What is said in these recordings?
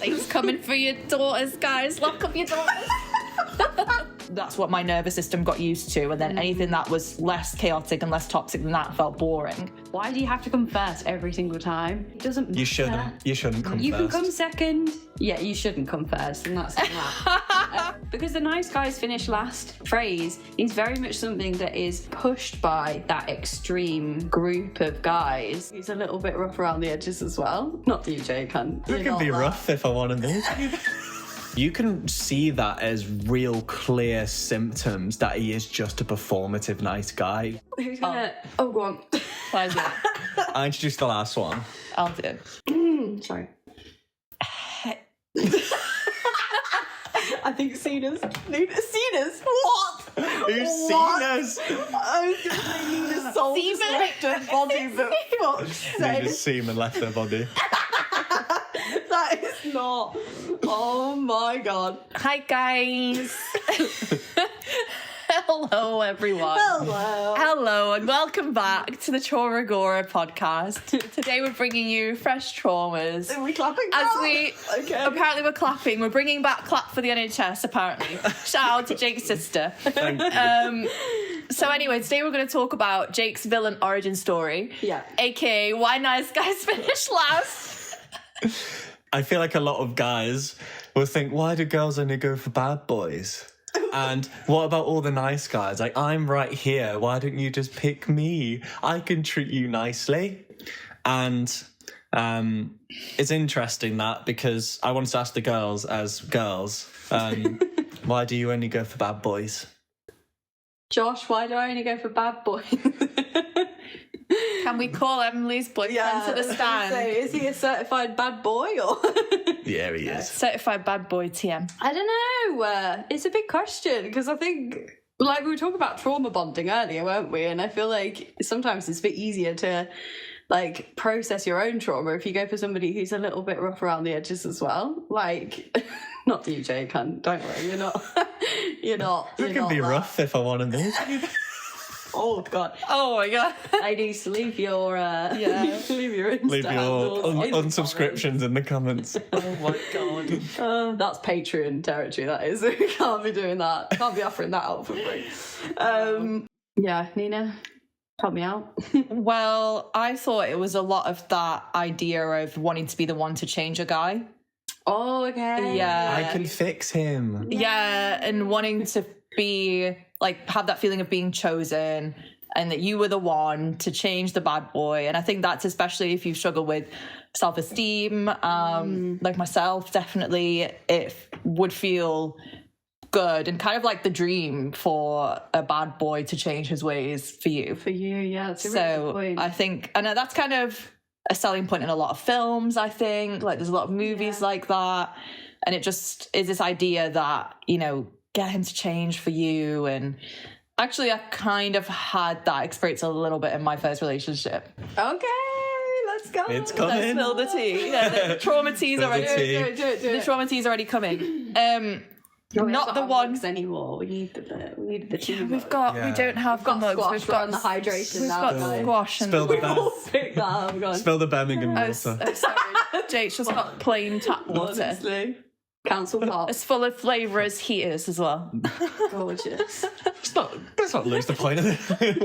He's coming for your daughters, guys. Lock up your daughters. That's what my nervous system got used to, and then anything that was less chaotic and less toxic than that felt boring. Why do you have to come first every single time? It doesn't matter. You shouldn't. You shouldn't come You first. can come second. Yeah, you shouldn't come first, and that's that. Because the nice guys finish last phrase is very much something that is pushed by that extreme group of guys. He's a little bit rough around the edges as well. Not you, Jake. I can be rough if I want to be. You can see that as real clear symptoms that he is just a performative nice guy. Who's gonna... Oh, go on. Why is that? I introduced the last one. I'll do it. Sorry. I think Cena's. Cena's? What? Who's seen us? I was going to say Nina's soul just left her body, but fuck's sake. Nina's semen left her body. That is not. Oh my god. Hi, guys. Hello, everyone. Hello, and welcome back to the Trauma Agora podcast. Today we're bringing you fresh traumas. Are we clapping? Okay. Apparently we're clapping. We're bringing back clap for the NHS, apparently. Shout out to Jake's sister. So anyway, today we're going to talk about Jake's villain origin story. Yeah. AKA why nice guys finish last. I feel like a lot of guys will think, why do girls only go for bad boys? And what about all the nice guys? Like, I'm right here. Why don't you just pick me? I can treat you nicely. And it's interesting that, because I wanted to ask the girls as girls, why do you only go for bad boys? Josh, why do I only go for bad boys? Can we call Emily's boyfriend to the stand? So is he a certified bad boy or? Yeah, he is. Certified bad boy TM. I don't know. It's a big question because I think, like, we were talking about trauma bonding earlier, weren't we? And I feel like sometimes it's a bit easier to, like, process your own trauma if you go for somebody who's a little bit rough around the edges as well. Like, not you, Jake. Don't worry, you're not. I can be rough if I want to be. Oh god! Oh my god! Ladies, leave your leave your Insta Leave your unsubscriptions in the comments. Oh my god! That's Patreon territory. That is. We can't be doing that. Can't be offering that out for free. Yeah, Nina, help me out. Well, I thought it was a lot of that idea of wanting to be the one to change a guy. Oh, okay. Yeah. I can fix him. Yeah, and wanting to be, like, have that feeling of being chosen and that you were the one to change the bad boy. And I think that's especially if you struggle with self-esteem, like myself, definitely it would feel good and kind of like the dream for a bad boy to change his ways for you. For you, yeah. That's a really good point. I think, and that's kind of a selling point in a lot of films, I think. Like, there's a lot of movies like that. And it just is this idea that, get him to change for you. And actually, I kind of had that experience a little bit in my first relationship. Okay, let's go. It's coming. Let's spill the tea. Yeah, the trauma tea's already. Do it. The trauma tea's already coming. Not the one anymore. We need the tea. We don't have the mugs. Squash. We've got the hydration. We've got squash and Spill the pick that up, guys. Spill the Birmingham water. sorry, Jake's just got plain tap water. Honestly. Council pop. It's full of flavour as heaters as well. Gorgeous. Let's not lose the point of it.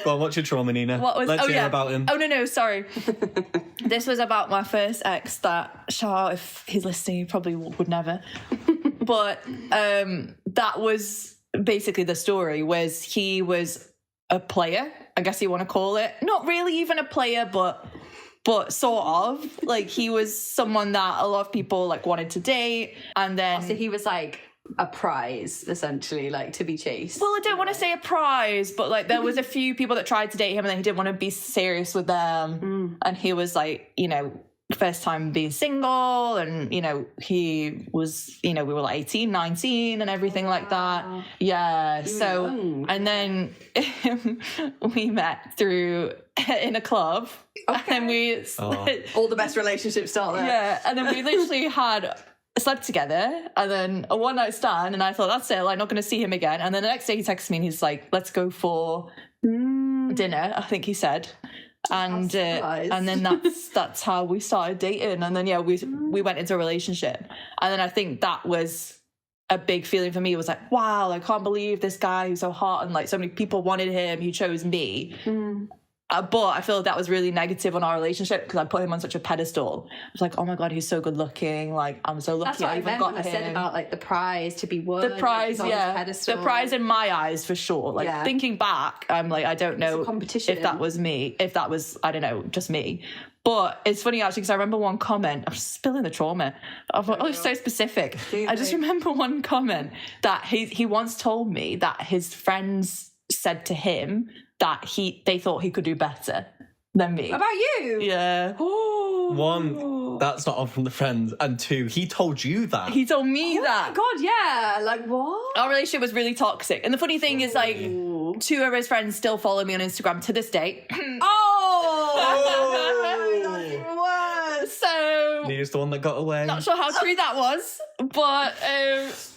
Well, what's your trauma, Nina? Let's hear about him. Oh, no, sorry. This was about my first ex that, shout out if he's listening, he probably would never. But that was basically the story, was he was a player, I guess you want to call it. Not really even a player, but sort of. Like, he was someone that a lot of people, like, wanted to date, and then... So he was, like, a prize, essentially, like, to be chased. Well, I don't want to say a prize, but, like, there was a fefew people that tried to date him and then he didn't want to be serious with them. And he was, like, first time being single, and he was, we were like 18, 19 and everything like that. Yeah. So young. And then we met through in a club. Okay. And we all the best relationships start there. Yeah. And then we literally slept together, and then a one night stand, and I thought, that's it, like, not going to see him again. And then the next day he texts me and he's like, let's go for dinner, I think he said. And then that's how we started dating. And then we went into a relationship. And then I think that was a big feeling for me. It was like, wow, I can't believe this guy who's so hot and like so many people wanted him, he chose me. But I feel that was really negative on our relationship because I put him on such a pedestal. I was like, oh my God, he's so good looking. Like, I'm so lucky I even got him. I said about like the prize to be won. The prize, the prize in my eyes for sure. Like thinking back, I'm like, I don't know if that was me, if that was, I don't know, just me. But it's funny actually because I remember one comment. I'm spilling the trauma. I thought, it's so specific. I just remember one comment that he once told me that his friends said to him that they thought he could do better than me. About you? Yeah. One, that's not on from the friends. And two, he told you that. He told me that. Oh my God, yeah. Like, what? Our relationship was really toxic. And the funny thing is, like, two of his friends still follow me on Instagram to this day. So he's the one that got away. Not sure how true that was, but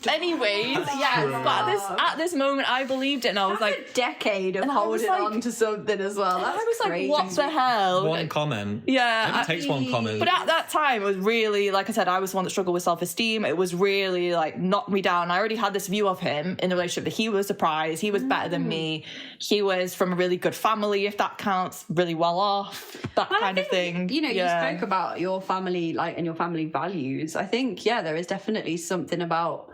anyways, but at this moment I believed it, and I was like, a decade of holding on to something as well. That's I was crazy. like, what the hell? One comment. Yeah, it takes one comment. But at that time, it was really, like I said, I was one that struggled with self-esteem. It was really like knocked me down. I already had this view of him in the relationship that he was a prize, he was better than me, he was from a really good family, if that counts, really well off, that kind of thing. You know, you spoke about your family, like, and your family values. I think, there is definitely something about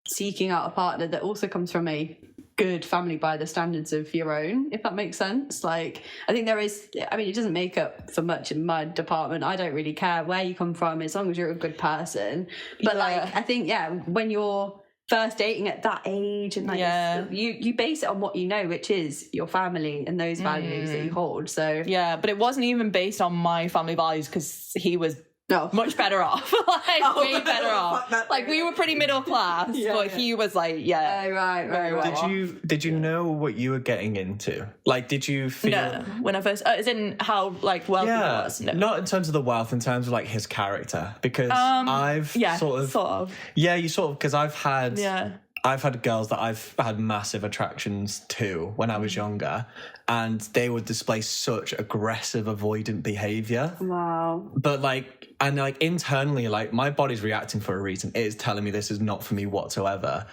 seeking out a partner that also comes from a good family by the standards of your own, if that makes sense. Like, I think there is, I mean, it doesn't make up for much in my department. I don't really care where you come from as long as you're a good person. But like, I think, when you're first dating at that age and like you base it on what you know, which is your family and those values that you hold. So but it wasn't even based on my family values because he was much better off. Like way better off. Like we were pretty middle class, but he was like, right. Very well. Did you know what you were getting into? Like, did you feel? No, when I first, as in how like wealthy he was. No. Not in terms of the wealth, in terms of like his character, because I've sort of. Yeah, you sort of, because I've had girls that I've had massive attractions to when I was younger, and they would display such aggressive, avoidant behavior. Wow. But like, and like internally, like my body's reacting for a reason. It is telling me this is not for me whatsoever.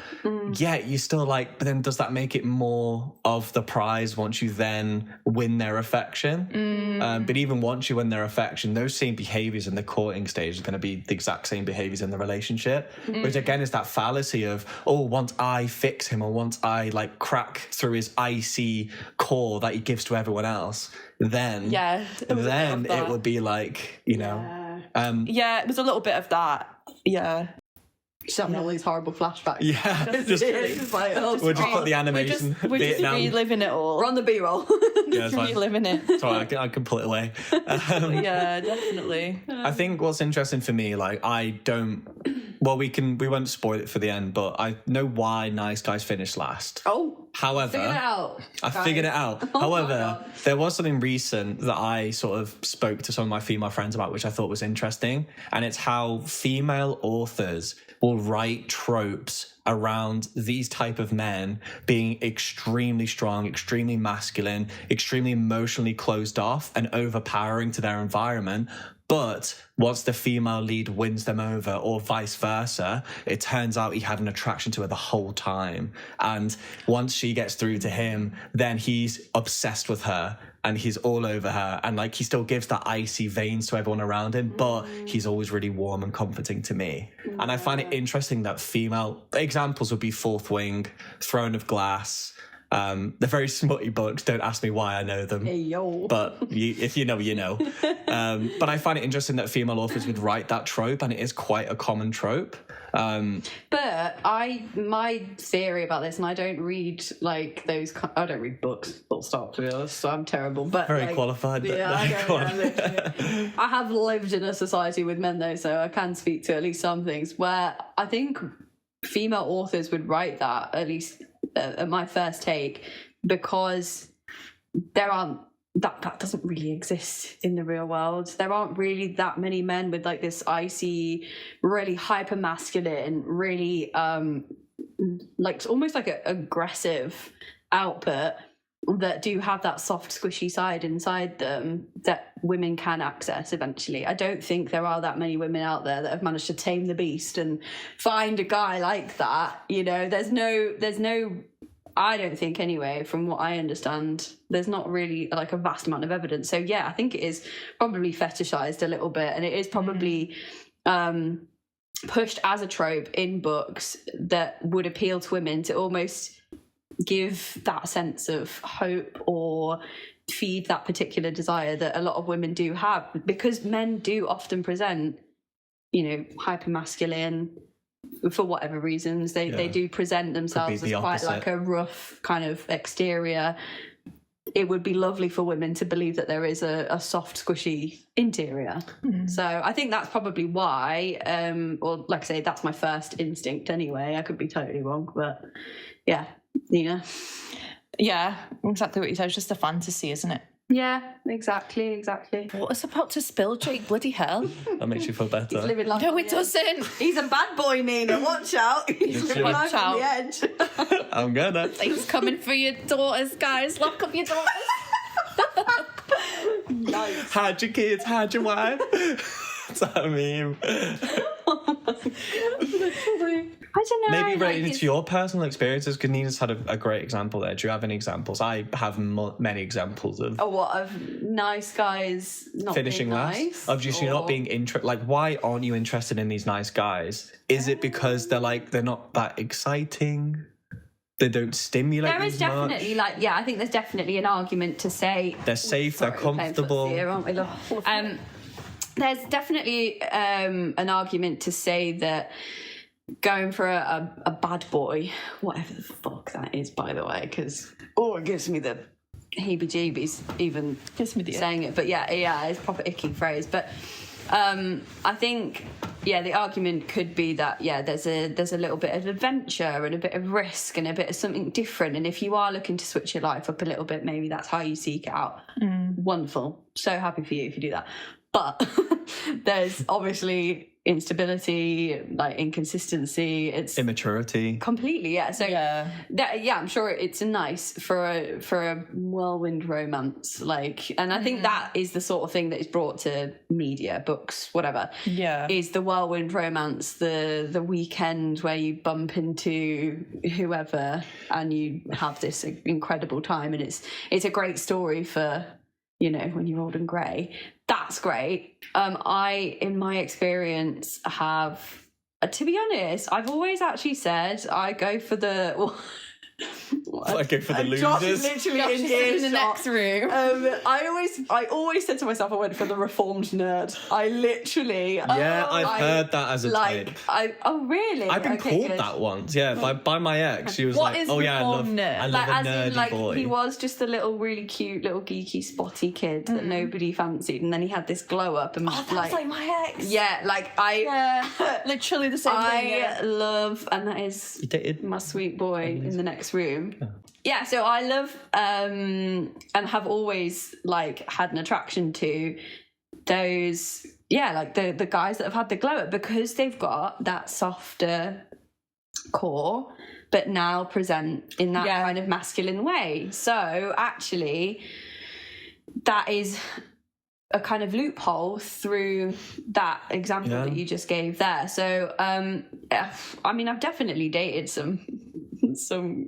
Yeah, you still like, but then does that make it more of the prize once you then win their affection? But even once you win their affection, those same behaviors in the courting stage are going to be the exact same behaviors in the relationship. Which again is that fallacy of, once I fix him or once I like crack through his icy core that he gives to everyone else, then it would be like, you know. It was a little bit of that. Yeah. Just having all these horrible flashbacks. Yeah. Just like, we'll just put the animation. We're just reliving it all. We're on the B-roll. Yeah, it's fine. Reliving it. Sorry, I can pull it away. Yeah, definitely. I think what's interesting for me, like, we won't spoil it for the end, but I know why Nice Guys finished last. However, figured it out. I figured it out. However, there was something recent that I sort of spoke to some of my female friends about, which I thought was interesting. And it's how female authors will write tropes around these type of men being extremely strong, extremely masculine, extremely emotionally closed off and overpowering to their environment. But once the female lead wins them over, or vice versa, it turns out he had an attraction to her the whole time. And once she gets through to him, then he's obsessed with her and he's all over her. And like, he still gives that icy veins to everyone around him, but he's always really warm and comforting to me. And I find it interesting that female examples would be Fourth Wing, Throne of Glass. They're very smutty books. Don't ask me why I know them. Hey, yo. But if you know, you know. But I find it interesting that female authors would write that trope, and it is quite a common trope. But my theory about this, and I don't read like those. I don't read books. Full stop. To be honest, so I'm terrible. But very qualified. But I have lived in a society with men though, so I can speak to at least some things where I think female authors would write that, at least at my first take, because there aren't that doesn't really exist in the real world. There aren't really that many men with like this icy, really hyper masculine, really like almost like an aggressive output. that do have that soft, squishy side inside them that women can access eventually. I don't think there are that many women out there that have managed to tame the beast and find a guy like that. You know, there's no, I don't think anyway, from what I understand, there's not really like a vast amount of evidence. So yeah, I think it is probably fetishized a little bit, and it is probably pushed as a trope in books that would appeal to women to almost give that sense of hope or feed that particular desire that a lot of women do have, because men do often present, you know, hyper masculine for whatever reasons. They do present themselves as quite like a rough kind of exterior. It would be lovely for women to believe that there is a soft, squishy interior. So I think that's probably why, or like I say, that's my first instinct anyway. I could be totally wrong, but yeah. Nina? Yeah, exactly what you said. It's just a fantasy, isn't it? Yeah, exactly. What is about to spill, Jake? Bloody hell. That makes you feel better. He's living life. No, it doesn't. He's a bad boy, Nina. Watch out. He's living life on the edge. I'm gonna. He's coming for your daughters, guys. Lock up your daughters. Nice. Hide your kids, hide your wife. That's what I mean. I don't know. Maybe related to your personal experiences, because Nina's had a great example there. Do you have any examples? I have many examples of. Oh, what, of nice guys not finishing being last? nice? Of just you not being interested. Like, why aren't you interested in these nice guys? Is it because they're not that exciting? They don't stimulate There is definitely much? I think there's definitely an argument to say They're safe, they're comfortable. Here, aren't we, love? There's definitely an argument to say that going for a bad boy, whatever the fuck that is, by the way, because it gives me the heebie-jeebies even saying it. But yeah, it's a proper icky phrase. But I think the argument could be that there's a little bit of adventure and a bit of risk and a bit of something different. And if you are looking to switch your life up a little bit, maybe that's how you seek it out. Wonderful. So happy for you if you do that. But there's obviously instability, like inconsistency. It's immaturity. Completely, yeah. So I'm sure it's nice for a whirlwind romance, like, and I think that is the sort of thing that is brought to media, books, whatever. Yeah, is the whirlwind romance, the weekend where you bump into whoever and you have this incredible time, and it's a great story for, you know, when you're old and grey. That's great. I, in my experience, have, to be honest, I've always actually said I go for the... I go for the losers. Josh is literally in the next room. I always said to myself I went for the reformed nerd. I literally... I've heard that as a type. Oh, really? I've been called that once, by my ex. She was what like, is oh yeah, I love nerd? a nerdy boy. He was just a little really cute, little geeky, spotty kid that nobody fancied, and then he had this glow up and that's like my ex. Yeah, like literally the same thing. I love, and that is my sweet boy in the next room. Yeah, so I love and have always like had an attraction to those, like the guys that have had the glow up, because they've got that softer core but now present in that kind of masculine way. So actually that is a kind of loophole through that example that you just gave there. So I mean, I've definitely dated some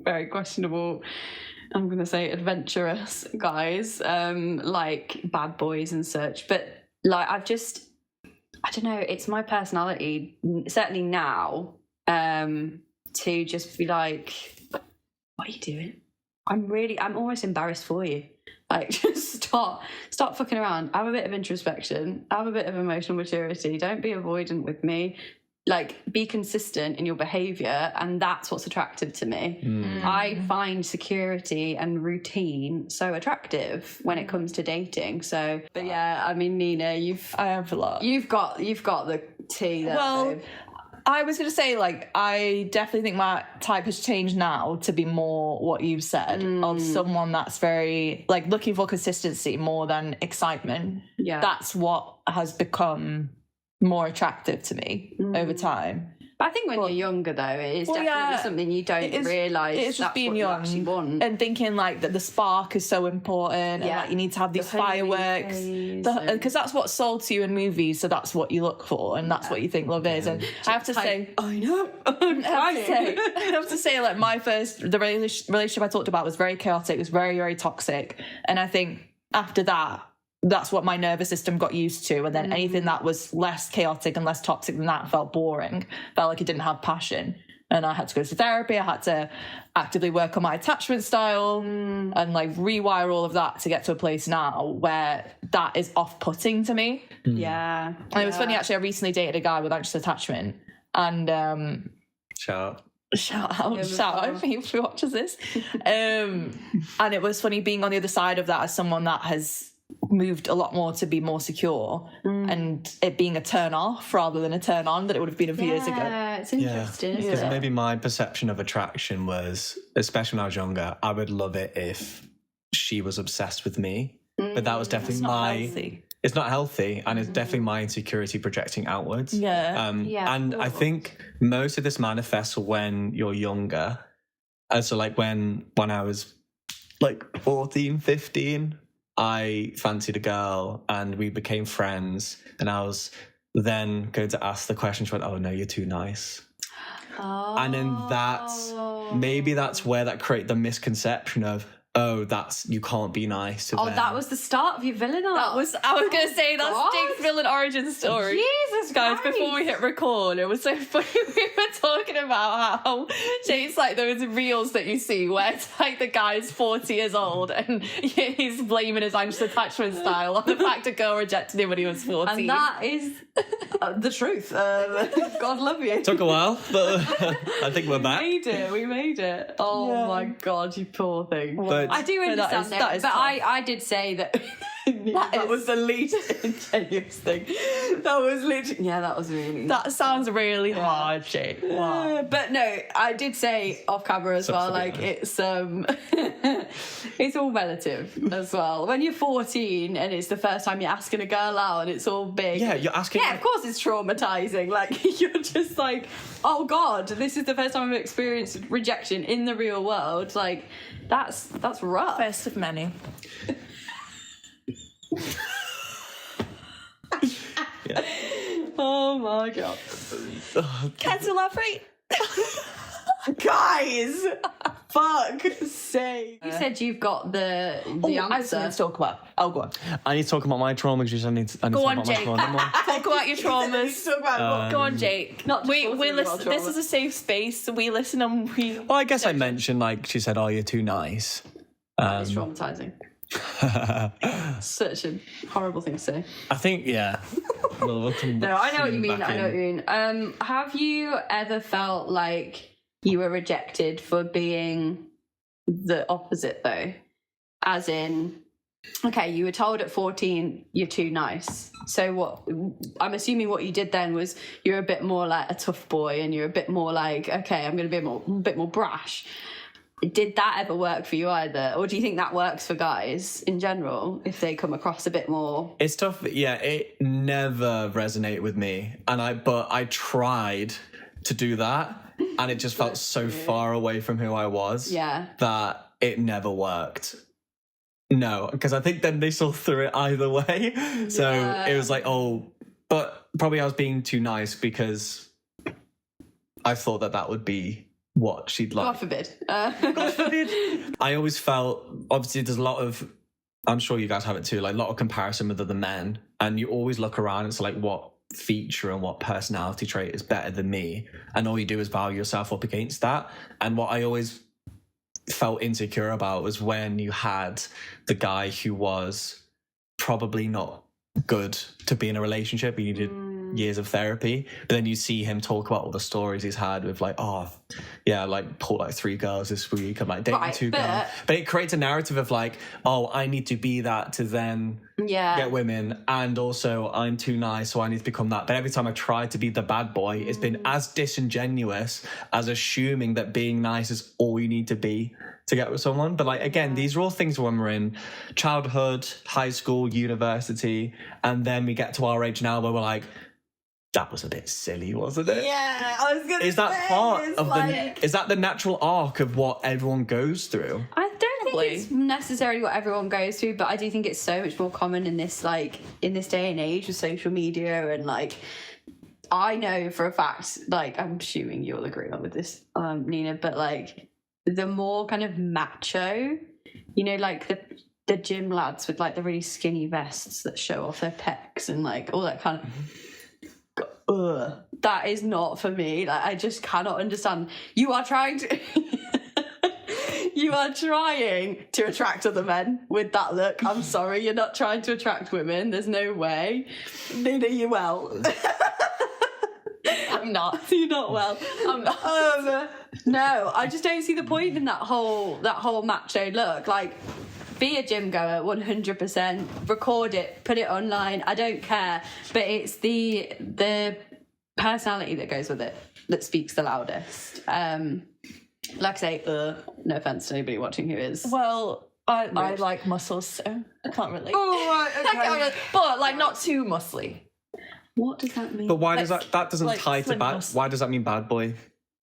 very questionable, I'm going to say adventurous guys, like bad boys and such. But like, I don't know, it's my personality, certainly now, to just be like, what are you doing? I'm almost embarrassed for you. Like, just stop fucking around. Have a bit of introspection. Have a bit of emotional maturity. Don't be avoidant with me. Like, be consistent in your behaviour, and that's what's attractive to me. I find security and routine so attractive when it comes to dating. So, but yeah, I mean, Nina, I have a lot. You've got the tea there. Well, babe. I was going to say, like, I definitely think my type has changed now to be more what you've said, of someone that's very, like, looking for consistency more than excitement. Yeah. That's what has become more attractive to me over time. I think when you're younger, though, it is definitely something you don't realise. It's just being young and thinking like that the spark is so important, and like you need to have these fireworks, because that's what's sold to you in movies. So that's what you look for, and that's what you think love is. And I have to say, I know. I have to say, like the relationship I talked about was very chaotic. It was very, very toxic, and I think after that, that's what my nervous system got used to. And then anything that was less chaotic and less toxic than that felt boring, felt like it didn't have passion. And I had to go to therapy. I had to actively work on my attachment style and like rewire all of that to get to a place now where that is off-putting to me. Yeah. And it was funny, actually, I recently dated a guy with anxious attachment, and shout out if he watches this. And it was funny being on the other side of that as someone that has moved a lot more to be more secure, and it being a turn off rather than a turn on that it would have been a few years ago. Yeah, it's interesting. Because maybe my perception of attraction was, especially when I was younger, I would love it if she was obsessed with me. But that was definitely it's not healthy, and it's definitely my insecurity projecting outwards. And I think most of this manifests when you're younger. So like when I was like 14, 15, I fancied a girl and we became friends, and I was then going to ask the question. She went, "Oh no, you're too nice." And then maybe that's where that created the misconception of, oh, you can't be nice to them. That was the start of your villain arc. I was going to say, that's Jake's villain origin story. Jesus guys, Christ. before we hit record, it was so funny. We were talking about how Jake's like those reels that you see where it's like the guy's 40 years old and he's blaming his anxious attachment style on the fact a girl rejected him when he was 14. And that is the truth. God love you. Took a while, but I think we're back. We made it. Oh my God, you poor thing. But I do understand that, but I did say that that was the least ingenuous thing. That was literally... Yeah, that was really... That sounds really hard, Jake. Wow. But no, I did say off camera as well, like it's it's all relative as well. When you're 14 and it's the first time you're asking a girl out and it's all big. Yeah, you're asking... Yeah, of course it's traumatizing. Like, you're just like, oh God, this is the first time I've experienced rejection in the real world. Like, that's rough. First of many. Yeah. Oh my God. Can't elaborate. Guys, fuck's sake. You said you've got the answer. Let's talk about. Oh, go on. I need to talk about my trauma because I need to go talk on, about Jake. my trauma. Talk about your traumas. Go on, Jake. We listen. This is a safe space. So we listen and we. Well, I guess I mentioned, like, she said, "Oh, you're too nice." It's traumatizing. Such a horrible thing to say. I think, yeah. No, I know what you mean. Have you ever felt like you were rejected for being the opposite, though? As in, okay, you were told at 14 you're too nice. So what? I'm assuming what you did then was you're a bit more like a tough boy, and you're a bit more like, okay, I'm going to be a bit more brash. Did that ever work for you either? Or do you think that works for guys in general if they come across a bit more? It's tough. Yeah, it never resonated with me. But I tried to do that, and it just felt so far away from who I was that it never worked. No, because I think then they saw through it either way. So it was like, oh, but probably I was being too nice because I thought that would be what she'd like. God forbid. God forbid. I always felt, obviously there's a lot of, I'm sure you guys have it too, like a lot of comparison with other men, and you always look around and it's like, what feature and what personality trait is better than me, and all you do is value yourself up against that. And what I always felt insecure about was when you had the guy who was probably not good to be in a relationship. He needed years of therapy, but then you see him talk about all the stories he's had with like, oh yeah, like pulled like 3 girls this week, I'm like dating 2 girls, but it creates a narrative of like, oh, I need to be that to then get women, and also I'm too nice so I need to become that. But every time I tried to be the bad boy, it's been as disingenuous as assuming that being nice is all you need to be to get with someone. But like, again, these are all things when we're in childhood, high school, university, and then we get to our age now where we're like, That was a bit silly, wasn't it? Yeah, I was gonna Is that part it's of like- is that the natural arc of what everyone goes through? I don't Probably. think it's necessarily what everyone goes through, but I do think it's so much more common in this day and age with social media, and like I know for a fact, like I'm assuming you'll agree with this, Nina, but like the more kind of macho, you know, like the gym lads with like the really skinny vests that show off their pecs and like all that kind of that is not for me. Like I just cannot understand. You are trying to attract other men with that look. I'm sorry, you're not trying to attract women. There's no way. Neither you well. I'm not. You're not well. I'm not. No, I just don't see the point in that whole macho look. Like, be a gym goer, 100%. Record it, put it online. I don't care, but it's the personality that goes with it that speaks the loudest. Like I say, no offense to anybody watching who is. Well, I like muscles, so I can't really. Oh, right, I can't really, but like not too muscly. What does that mean? But why does Like- that doesn't like tie to slim bad? muscle. Why does that mean bad boy?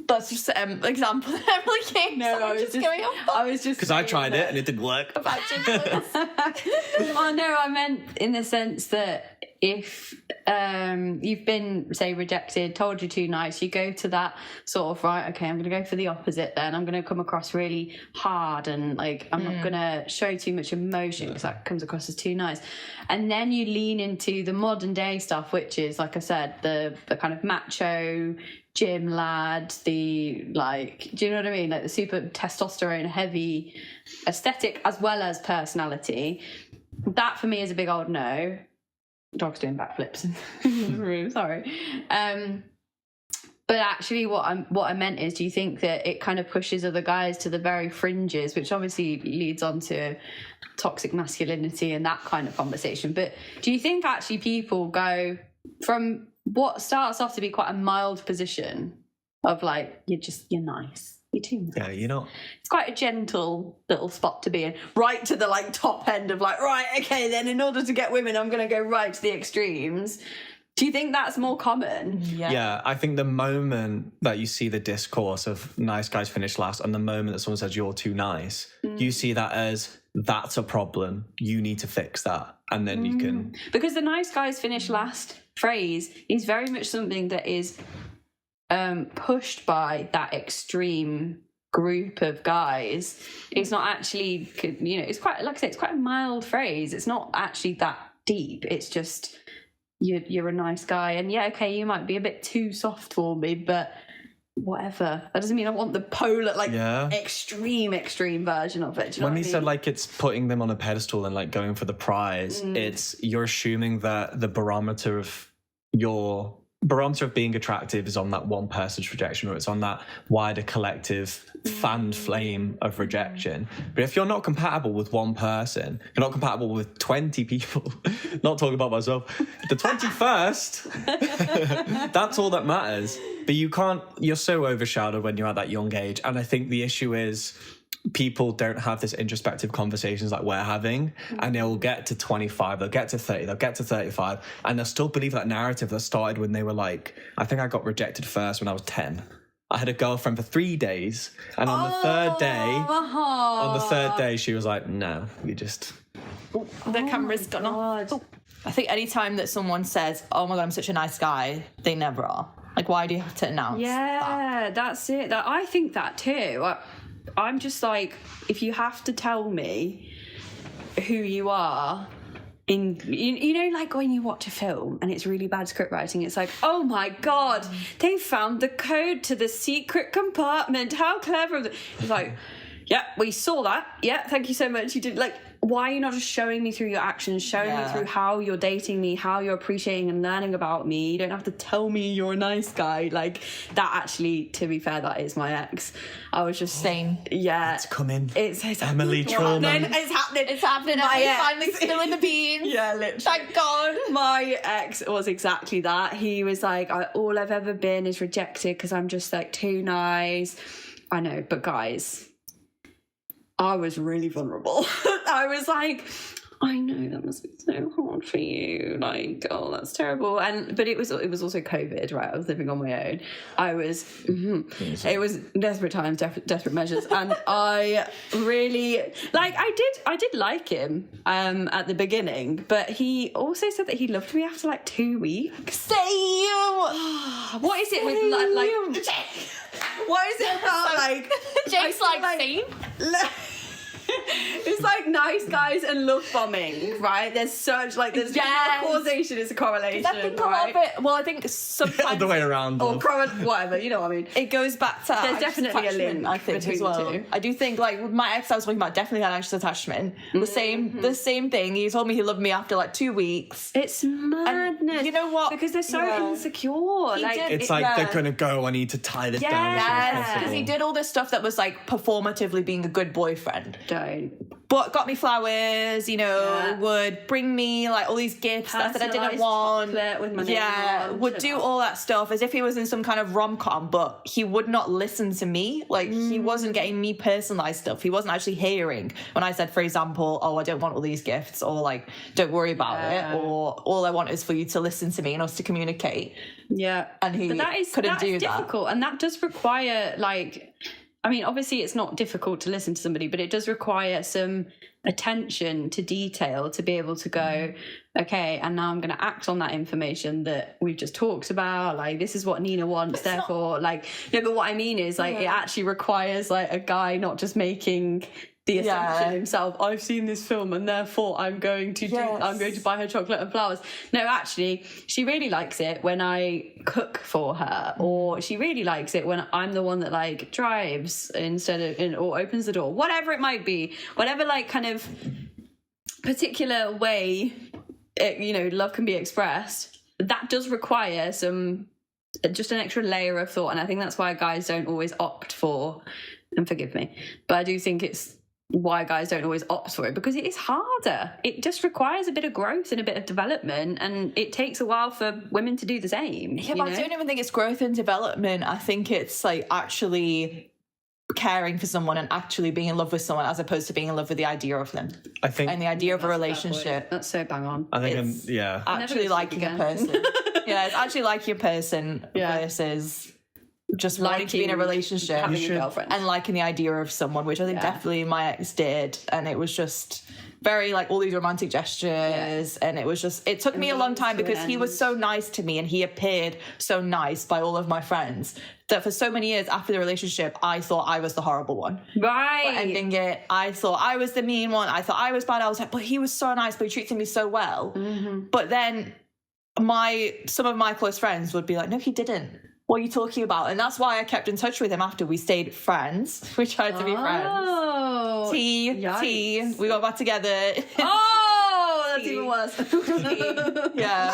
That's just an example that Emily gave. No, so I I'm was just going off I was just Because I saying tried that- it and it didn't work. about gym clothes. Oh no, I meant in the sense that if you've been, say, rejected, told you're too nice, you go to that sort of, right, okay, I'm going to go for the opposite then. I'm going to come across really hard and like I'm not going to show too much emotion because that comes across as too nice. And then you lean into the modern day stuff, which is, like I said, the kind of macho gym lad, the like, do you know what I mean? Like the super testosterone heavy aesthetic as well as personality. That for me is a big old no. Dog's doing backflips in the room, sorry. But actually what I meant is, do you think that it kind of pushes other guys to the very fringes, which obviously leads on to toxic masculinity and that kind of conversation, but do you think actually people go from what starts off to be quite a mild position of like, you're nice, you're too nice. Yeah, you know. It's quite a gentle little spot to be in, right to the like top end of like, right, okay, then in order to get women, I'm going to go right to the extremes. Do you think that's more common? Yeah, I think the moment that you see the discourse of nice guys finish last and the moment that someone says you're too nice, you see that as that's a problem. You need to fix that. And then you can... Because the nice guys finish last phrase is very much something that is pushed by that extreme group of guys. It's not actually, you know, it's quite, like I say, it's quite a mild phrase. It's not actually that deep. It's just... You're a nice guy, and yeah, okay, you might be a bit too soft for me, but whatever. That doesn't mean I want the polar, like, extreme version of it. Do you know When what he I mean? said like it's putting them on a pedestal and like going for the prize, it's you're assuming that the barometer of being attractive is on that one person's rejection, or it's on that wider collective fan flame of rejection. But if you're not compatible with one person, you're not compatible with 20 people, not talking about myself, the 21st, that's all that matters. But you're so overshadowed when you're at that young age. And I think the issue is people don't have this introspective conversations like we're having, and they'll get to 25, they'll get to 30, they'll get to 35, and they'll still believe that narrative that started when they were like, I think I got rejected first when I was 10. I had a girlfriend for 3 days, and on the third day, she was like, no, you just... The camera's gone off. Oh. I think any time that someone says, oh my God, I'm such a nice guy, they never are. Like, why do you have to announce that? That's it. I think that too. I'm just like, if you have to tell me who you are you know, like when you watch a film and it's really bad script writing, it's like, oh my God, they found the code to the secret compartment. How clever. It's like, yeah, we saw that. Yeah, thank you so much. You did. Like, why are you not just showing me through your actions, showing me through how you're dating me, how you're appreciating and learning about me? You don't have to tell me you're a nice guy. Like, that actually, to be fair, that is my ex. I was just saying, yeah. It's coming. It's Emily Trauma. It's happening. It's happening. I'm finally spilling the beans. Yeah, literally. Thank God. My ex was exactly that. He was like, all I've ever been is rejected because I'm just like too nice. I know, but guys, I was really vulnerable. I was like, I know that must be so hard for you. Like, oh, that's terrible. But it was also COVID, right? I was living on my own. It was desperate times, desperate measures, and I really I did like him at the beginning, but he also said that he loved me after like 2 weeks. Same. What is it with like? What is it about like? Jake's like same. It's like nice guys and love bombing, right? There's such there's causation is a correlation. I think a lot of it. Well, I think sometimes The other way around. or whatever, you know what I mean. it goes back to There's definitely a link I think between as well. the two. I do think like with my ex I was talking about definitely had anxious attachment. The same thing. He told me he loved me after like 2 weeks. It's madness. You know what? Because they're so insecure. did. It's like they're gonna go. I need to tie this down. As soon as Yes, possible. because he did all this stuff that was like performatively being a good boyfriend. don't. But got me flowers, would bring me like all these gifts that I didn't Personalised want. chocolate with my name on, would do all that stuff as if he was in some kind of rom-com, but he would not listen to me. Like he wasn't getting me personalized stuff. He wasn't actually hearing when I said, for example, oh, I don't want all these gifts, or like, don't worry about it, or all I want is for you to listen to me and us to communicate. Yeah. And he but that is difficult, and that does require obviously it's not difficult to listen to somebody, but it does require some attention to detail to be able to go, okay, and now I'm going to act on that information that we've just talked about. Like, this is what Nina wants, therefore, but what I mean is, it actually requires, a guy not just making the assumption himself, I've seen this film and therefore I'm going to buy her chocolate and flowers. No, actually, she really likes it when I cook for her, or she really likes it when I'm the one that drives or opens the door, whatever it might be, whatever kind of particular way love can be expressed. That does require just an extra layer of thought, and I think that's why guys don't always opt for, and forgive me, but I do think it's why guys don't always opt for it, because it is harder. It just requires a bit of growth and a bit of development, and it takes a while for women to do the same. Yeah, but I don't even think it's growth and development. I think it's actually caring for someone and actually being in love with someone, as opposed to being in love with the idea of them. I think, and the idea of a relationship. That's so bang on. I think, It's yeah. actually liking a person. Yeah, it's actually liking a person versus just wanting to be in a relationship, having a girlfriend, and liking the idea of someone, which I think definitely my ex did, and it was just very all these romantic gestures, and it took me a long time because he was so nice to me and he appeared so nice by all of my friends that for so many years after the relationship I thought I was the horrible one. Right. But ending it, I thought I was the mean one. I thought I was bad. I was like, but he was so nice, but he treated me so well. But then some of my close friends would be like, no, he didn't. What are you talking about? And that's why I kept in touch with him after we stayed friends. We tried to be friends. T. We got back together. Oh, that's even worse. Yeah.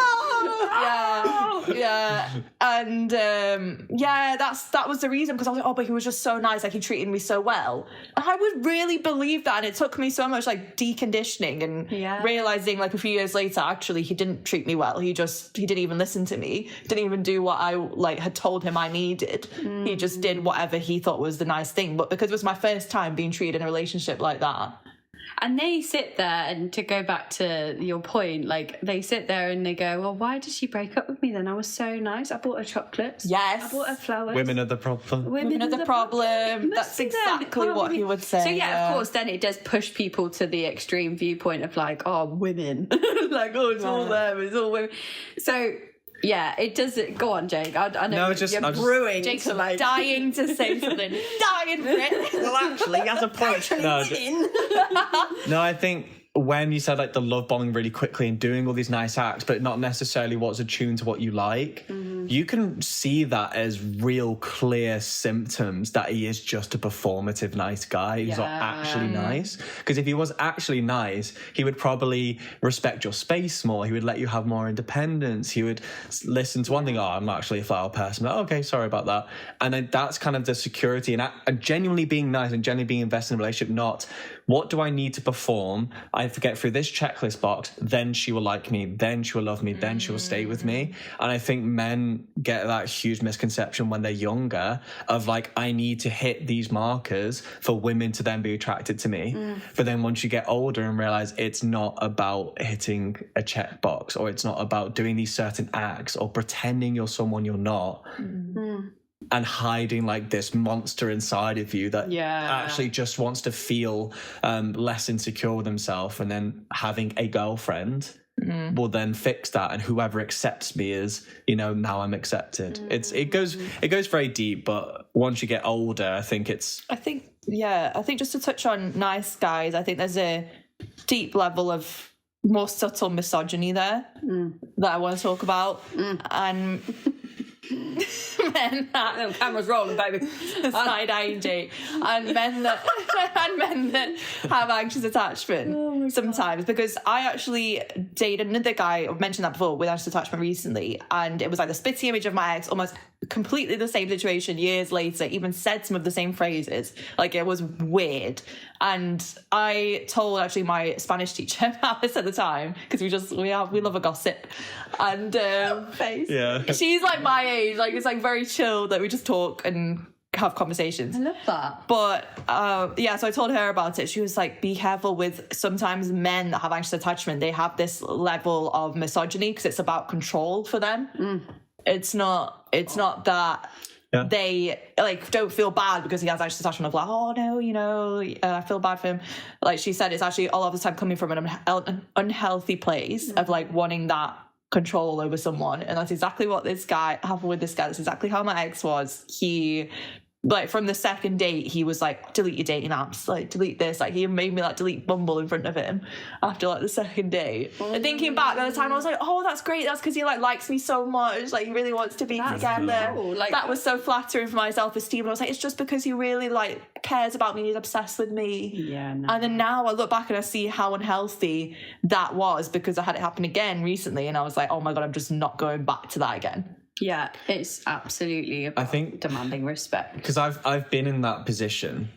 And that was the reason, because I was like, oh, but he was just so nice, he treated me so well. And I would really believe that, and it took me so much deconditioning and realizing a few years later, actually he didn't treat me well. He didn't even listen to me, didn't even do what I had told him I needed. He just did whatever he thought was the nice thing. But because it was my first time being treated in a relationship like that. And they sit there, and to go back to your point, they sit there and they go, well, why did she break up with me then? I was so nice. I bought her chocolates. Yes. I bought her flowers. Women are the problem. Women are the problem. That's exactly what he would say. So of course, then it does push people to the extreme viewpoint of oh, women. It's all them, it's all women. So yeah, it does. Go on, Jake. I know you're brewing. Jake's dying to say something. Dying for it. Well, actually, as a point. No, I think when you said the love bombing really quickly and doing all these nice acts, but not necessarily what's attuned to what you like, you can see that as real clear symptoms that he is just a performative nice guy who's not actually nice. Because if he was actually nice, he would probably respect your space more. He would let you have more independence. He would listen to one thing, oh, I'm not actually a flower person. Oh, okay, sorry about that. And then that's kind of the security and genuinely being nice and genuinely being invested in a relationship, not what do I need to perform? I have to get through this checklist box, then she will like me, then she will love me, then she will stay with me. And I think men men get that huge misconception when they're younger of like, I need to hit these markers for women to then be attracted to me. But then once you get older and realize it's not about hitting a checkbox, or it's not about doing these certain acts or pretending you're someone you're not, and hiding like this monster inside of you that actually just wants to feel less insecure with himself, and then having a girlfriend will then fix that, and whoever accepts me is, you know, now I'm accepted. It goes very deep, but once you get older, I think just to touch on nice guys, I think there's a deep level of more subtle misogyny there that I want to talk about. And men that camera's rolling, baby. side-eyeing Jake, and men that have anxious attachment sometimes, because I actually dated another guy, I've mentioned that before, with anxious attachment recently, and it was like the spitting image of my ex, almost completely the same situation years later, even said some of the same phrases. Like, it was weird. And I told actually my Spanish teacher about this at the time, because we love a gossip. And she's like my age, like it's like very chill that we just talk and have conversations. I love that. But so I told her about it. She was like, be careful with sometimes men that have anxious attachment. They have this level of misogyny because it's about control for them. It's not that they like don't feel bad because he has anxious attachment of like, oh no, you know, I feel bad for him. Like she said, it's actually all of the time coming from an unhealthy place of like wanting that control over someone. And that's exactly what happened with this guy. That's exactly how my ex was. He, like, from the second date, he was like, delete your dating apps, like delete this. Like, he made me like delete Bumble in front of him after like the second date. And thinking back at the time, I was like, oh, that's great. That's because he like likes me so much. Like, he really wants to be together. Cool. Like, that was so flattering for my self-esteem. And I was like, it's just because he really like cares about me. He's obsessed with me. Yeah. No. And then now I look back and I see how unhealthy that was, because I had it happen again recently, and I was like, oh my God, I'm just not going back to that again. Yeah, it's absolutely about, I think, demanding respect. Because I've been in that position,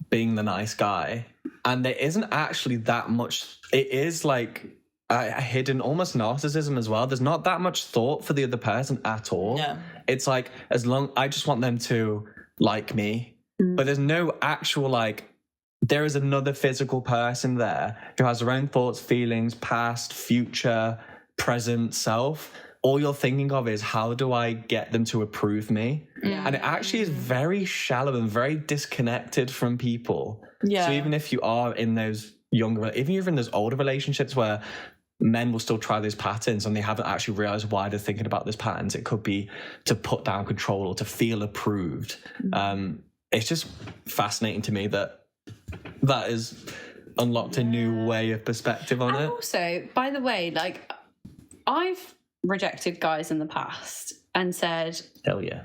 being the nice guy, and there isn't actually that much. It is like a hidden almost narcissism as well. There's not that much thought for the other person at all. Yeah. It's like, I just want them to like me, but there's no actual like. There is another physical person there who has their own thoughts, feelings, past, future, present self. All you're thinking of is, how do I get them to approve me? And it actually is very shallow and very disconnected from people. So even if you are in those even if you're in those older relationships where men will still try those patterns and they haven't actually realized why they're thinking about those patterns, it could be to put down control or to feel approved. It's just fascinating to me that is unlocked a new way of perspective on it. And also, by the way, like, I've rejected guys in the past and said, hell yeah.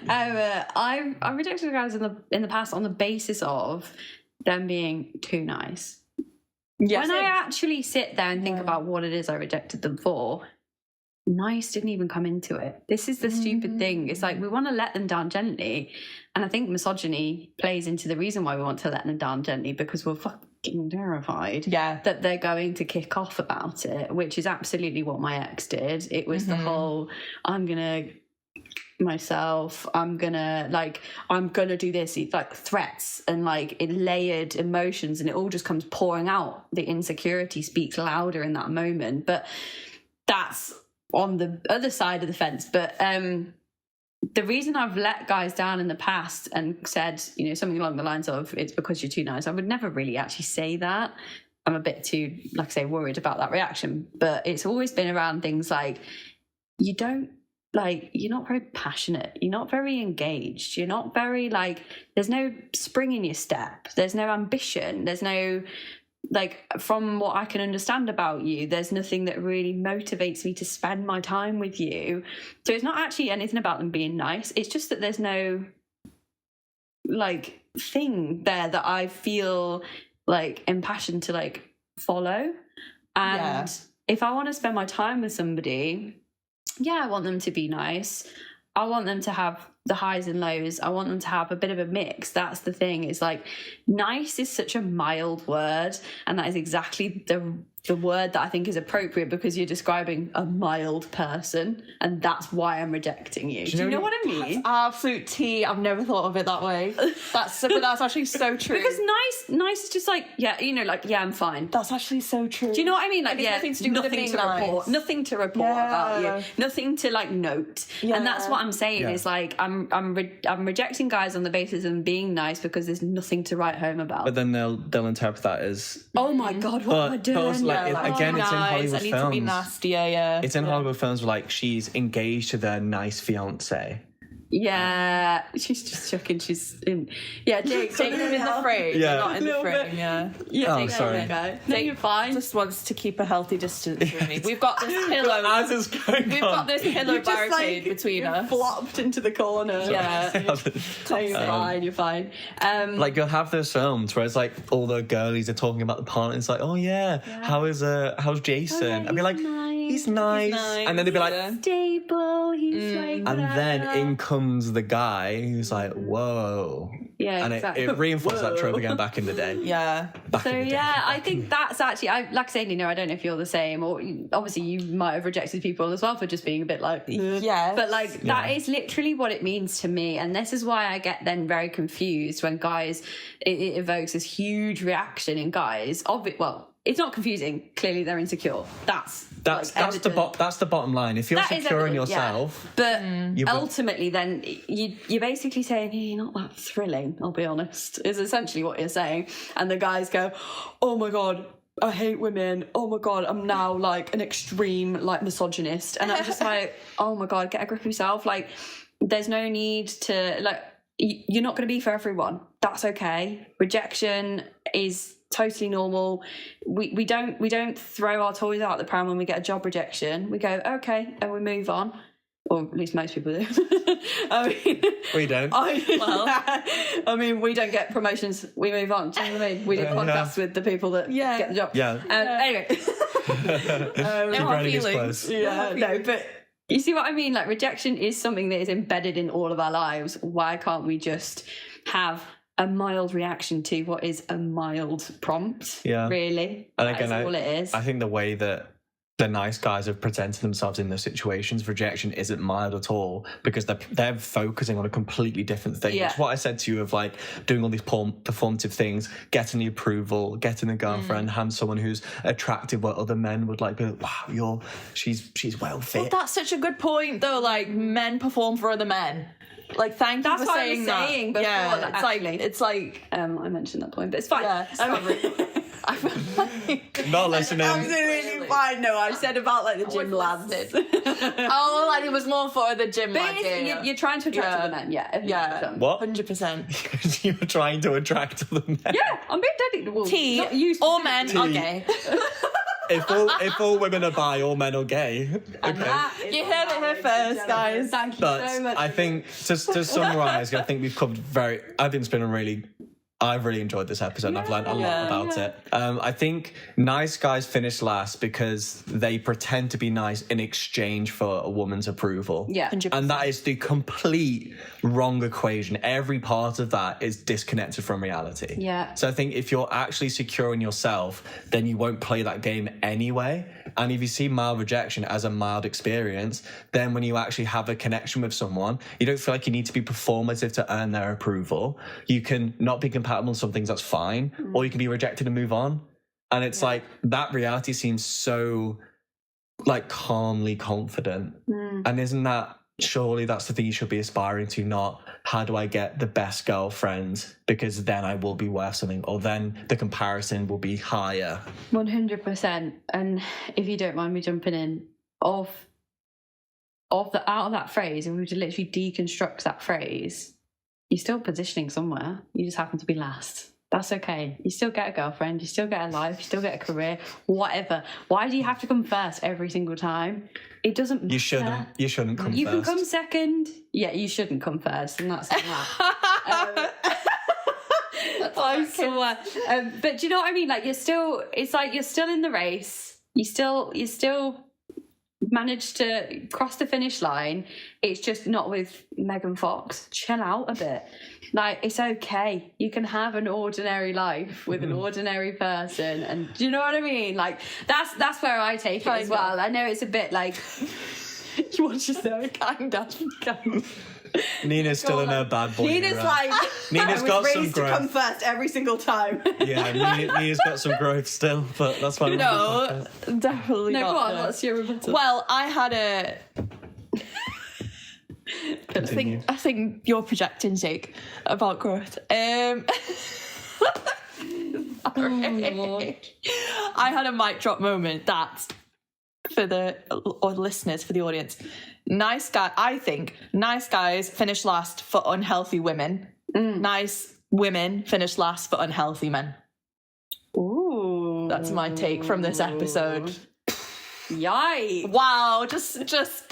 I rejected guys in the past on the basis of them being too nice. When I actually sit there and think about what it is I rejected them for, nice didn't even come into it. This is the stupid thing. It's like, we want to let them down gently, and I think misogyny plays into the reason why we want to let them down gently, because we're fucking terrified that they're going to kick off about it, which is absolutely what my ex did. It was the whole, I'm gonna do this. It's like threats and like it layered emotions, and it all just comes pouring out. The insecurity speaks louder in that moment, but that's on the other side of the fence. But the reason I've let guys down in the past and said, you know, something along the lines of, it's because you're too nice, I would never really actually say that. I'm a bit too, like I say, worried about that reaction. But it's always been around things like, you're not very passionate, you're not very engaged, you're not very like, there's no spring in your step, there's no ambition, there's no, like, from what I can understand about you, there's nothing that really motivates me to spend my time with you. So it's not actually anything about them being nice. It's just that there's no, like, thing there that I feel, like, impassioned to, like, follow. And if I want to spend my time with somebody, I want them to be nice. I want them to have the highs and lows. I want them to have a bit of a mix. That's the thing. It's like, nice is such a mild word, and that is exactly the word that I think is appropriate, because you're describing a mild person, and that's why I'm rejecting you. Do you know what I mean? Absolute tea. I've never thought of it that way. That's actually so true. Because nice is just like, yeah, you know, like, yeah, I'm fine. That's actually so true. Do you know what I mean? Like, it's yeah, nothing to do with being report, nice. nothing to report about you, nothing to like note, and that's what I'm saying. Is like, I'm rejecting guys on the basis of being nice because there's nothing to write home about. But then they'll interpret that as, oh my god, what am I doing? Again, it's in Hollywood I need films. to be nastier, yeah. It's in Hollywood films where like she's engaged to their nice fiance. Yeah, she's just chucking. She's in. Yeah, Jake's in the frame. Yeah. Not in the frame, yeah. Yeah, Oh, sorry. No, you're fine. Just wants to keep a healthy distance from me. We've got this pillow. As it's going We've on. got this pillow barricade between us. Flopped into the corner. Yeah. You're fine. You're fine. Like you'll have those films where it's like all the girlies are talking about the partner. It's like, oh yeah, how's Jason? I'd be like, he's nice. And then they'd be like, stable. He's like, and then in comes the guy who's like, whoa. Yeah, and exactly. it reinforced that trope again back in the day. Yeah. Back in the day. I think that's actually, like I say, Nina, I don't know if you're the same, or obviously you might have rejected people as well for just being a bit like, yeah. But like, that is literally what it means to me. And this is why I get then very confused when guys, it evokes this huge reaction in guys of it. Well, it's not confusing. Clearly, they're insecure. That's the bottom line. If you're secure in yourself, but ultimately, then you're basically saying, hey, you're not that thrilling. I'll be honest, is essentially what you're saying. And the guys go, oh my god, I hate women. Oh my god, I'm now like an extreme like misogynist. And I'm just like, oh my god, get a grip of yourself. Like, there's no need to like. You're not going to be for everyone. That's okay. Rejection is totally normal. We don't throw our toys out the pram when we get a job rejection. We go, okay, and we move on. Or at least most people do. I mean, we don't. I mean, we don't get promotions. We move on. Do you know what I mean? We do podcasts with the people that get the job. Yeah. Anyway. Keep running his close. Yeah. No, but you see what I mean? Like, rejection is something that is embedded in all of our lives. Why can't we just have a mild reaction to what is a mild prompt? Yeah. Really? And That again, is all it is. I think the way that the nice guys have presented themselves in those situations, rejection isn't mild at all, because they're focusing on a completely different thing. Yeah. It's what I said to you of like doing all these performative things, getting the approval, getting a girlfriend, having someone who's attractive where other men would like be like, wow, she's well fit. Well, that's such a good point though. Like, men perform for other men. Like, thank you for saying that. That's what I was saying before. Yeah, it's like I mentioned that point, but it's fine. Yeah, I feel like Not listening. absolutely fine. No, I said about like the gym lads. oh, like it was more for the gym But lads. Yeah. you're trying to attract other men, Yeah. What? 100%. You're trying to attract other men. Yeah, I'm being dead. Well, T, not you all men are T. gay. If all women are bi, all men are gay. Okay. You heard it here first, guys. Thank you But so much. I think to summarise, I think we've covered I think it's been I've really enjoyed this episode and I've learned a lot about it. I think nice guys finish last because they pretend to be nice in exchange for a woman's approval. Yeah. 100%. And that is the complete wrong equation. Every part of that is disconnected from reality. Yeah. So I think if you're actually secure in yourself, then you won't play that game anyway. And if you see mild rejection as a mild experience, then when you actually have a connection with someone, you don't feel like you need to be performative to earn their approval. You can not be compatible on some things, that's fine. Or you can be rejected and move on. And it's like, that reality seems so like calmly confident. And isn't that, surely that's the thing you should be aspiring to, not how do I get the best girlfriend because then I will be worth something, or then the comparison will be higher. 100%. And if you don't mind me jumping in, out of that phrase, if we were to literally deconstruct that phrase, you're still positioning somewhere. You just happen to be last. That's okay. You still get a girlfriend, you still get a life, you still get a career, whatever. Why do you have to come first every single time? It doesn't matter. You shouldn't come You first. can come second. Yeah, you shouldn't come first, and that's that. I swear. But do you know what I mean? Like, it's like you're still in the race. You're still managed to cross the finish line. It's just not with Megan Fox. Chill out a bit. Like, it's okay. You can have an ordinary life with an ordinary person, and do you know what I mean? Like, that's where I take it as well. I know it's a bit like you want to say kind of. Nina's still in her bad boy. Nina's like, Nina's got some raised to come growth. first every single time. Yeah, Nina's got some growth still, but that's fine. No, definitely No, not. go on. No. What's your rebuttal? Well, I had a. I think you're projecting, Jake, about growth. Sorry. I had a mic drop moment that, for the listeners, for the audience, I think nice guys finish last for unhealthy women. Nice women finish last for unhealthy men. Ooh. That's my take from this episode. Yikes. Wow, just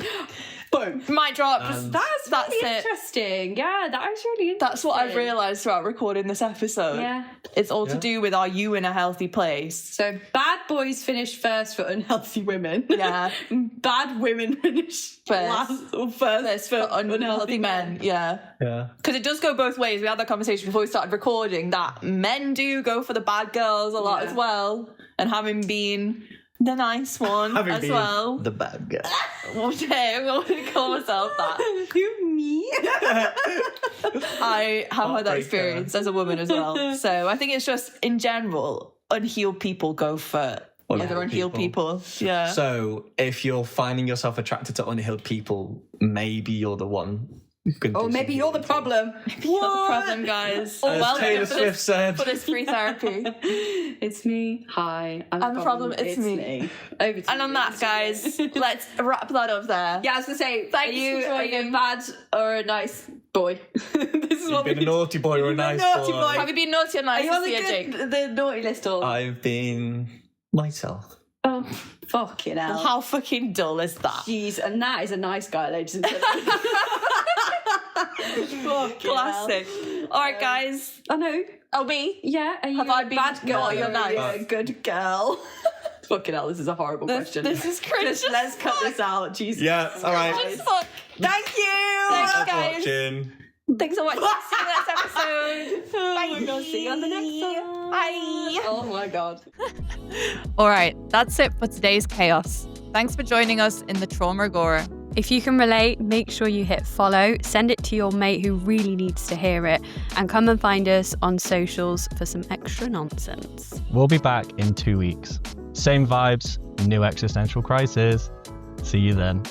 boom, mic drop. That's Really it. interesting. Yeah, that is really interesting. That's what I've realised throughout recording this episode. Yeah. It's all to do with, are you in a healthy place? So bad boys finish first for unhealthy women. Yeah. Bad women finish First for unhealthy men. Yeah. Yeah. Because it does go both ways. We had that conversation before we started recording that men do go for the bad girls a lot as well. And having been the nice one as well. The bad guy. Okay, I'm going to call myself that. Who, me? I have had that Heartbreaker. experience as a woman as well. So I think it's just, in general, unhealed people go for other unhealed people. Yeah. So if you're finding yourself attracted to unhealed people, maybe you're the one. Or maybe you're the problem. You're the problem, guys. As Taylor Swift said. But it's free therapy. It's me. Hi. I'm the problem. It's me. Over to And on you. that, guys, let's wrap that up there. Yeah, I was going to say, Thanks are you for joining. a bad or a nice boy? This is what You've been a naughty boy or a nice naughty boy. boy. Have you been naughty or nice Are you on this year, Jake? the naughty list or? I've been myself. Oh, fucking hell. How fucking dull is that? Jeez, and that is a nice guy, ladies and gentlemen. Classic. All right, guys. I know. Oh, me? Yeah, are you Have I a been bad girl? naughty or Or are you nice? a good girl? Fucking hell, this is a horrible question. This is cringe. Let's cut this out. Jesus. Yeah, all right. Just fuck. Thank you. Thanks, Thanks for guys. watching. Thanks so much. See you next episode. Bye. We'll see you on the next one. Bye. Oh my god. All right, that's it for today's chaos. Thanks for joining us in the Trauma Agora. If you can relate, make sure you hit follow, send it to your mate who really needs to hear it, and come and find us on socials for some extra nonsense. We'll be back in 2 weeks. Same vibes, new existential crisis. See you then.